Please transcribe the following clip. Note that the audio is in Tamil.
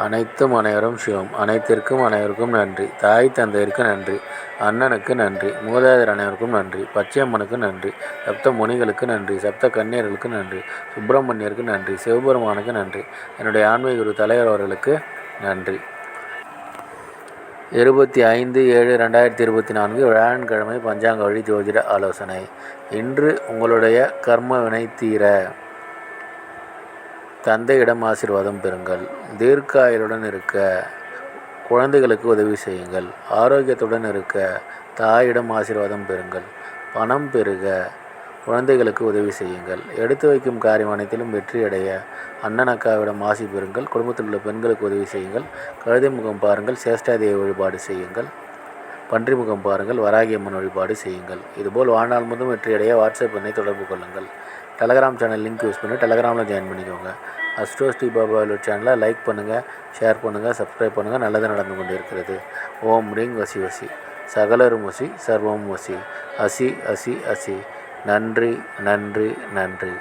அனைத்தும் அனைவரும் சிவம். அனைத்திற்கும் அனைவருக்கும் நன்றி. தாய் தந்தையருக்கு நன்றி. அண்ணனுக்கு நன்றி. மூதாதையர் அனைவருக்கும் நன்றி. பச்சையம்மனுக்கு நன்றி. சப்த முனிகளுக்கு நன்றி. சப்த கன்னியர்களுக்கு நன்றி. சுப்பிரமணியருக்கு நன்றி. சிவபெருமானுக்கு நன்றி. என்னுடைய ஆன்மீக குரு தலைவர் அவர்களுக்கு நன்றி. 25/7/2024 வியாழக்கிழமை பஞ்சாங்க வழி ஜோதிட ஆலோசனை. இன்று உங்களுடைய கர்ம வினை தீர தந்தையிடம் ஆசீர்வாதம் பெறுங்கள். தீர்க்காயுடன் இருக்க குழந்தைகளுக்கு உதவி செய்யுங்கள். ஆரோக்கியத்துடன் இருக்க தாயிடம் ஆசீர்வாதம் பெறுங்கள். பணம் பெருக குழந்தைகளுக்கு உதவி செய்யுங்கள். எடுத்து வைக்கும் காரியம் அனைத்திலும் வெற்றியடைய அண்ணன் அக்காவிடம் ஆசி பெறுங்கள். குடும்பத்தில் உள்ள பெண்களுக்கு உதவி செய்யுங்கள். கழுதை முகம் பாருங்கள், சேஷ்டாதேவி வழிபாடு செய்யுங்கள். பன்றி முகம் பாருங்கள், வராகியம்மன் வழிபாடு செய்யுங்கள். இதுபோல் வாழ்நாள் முழுவதும் வெற்றியடைய வாட்ஸ்அப் எண்ணை தொடர்பு கொள்ளுங்கள். டெலகிராம் சேனல் லிங்க் யூஸ் பண்ணி டெலகிராமில் ஜாயின் பண்ணிக்கோங்க. அஸ்ட்ரோ ஸ்ரீ பாபா சேனலை லைக் பண்ணுங்கள், ஷேர் பண்ணுங்கள், சப்ஸ்கிரைப் பண்ணுங்கள். நல்லது நடந்து கொண்டு இருக்கிறது. ஓம் ரீங் வசி வசி, சகலரும் வசி, சர்வம் வசி, அசி அசி அசி. நன்றி நன்றி நன்றி.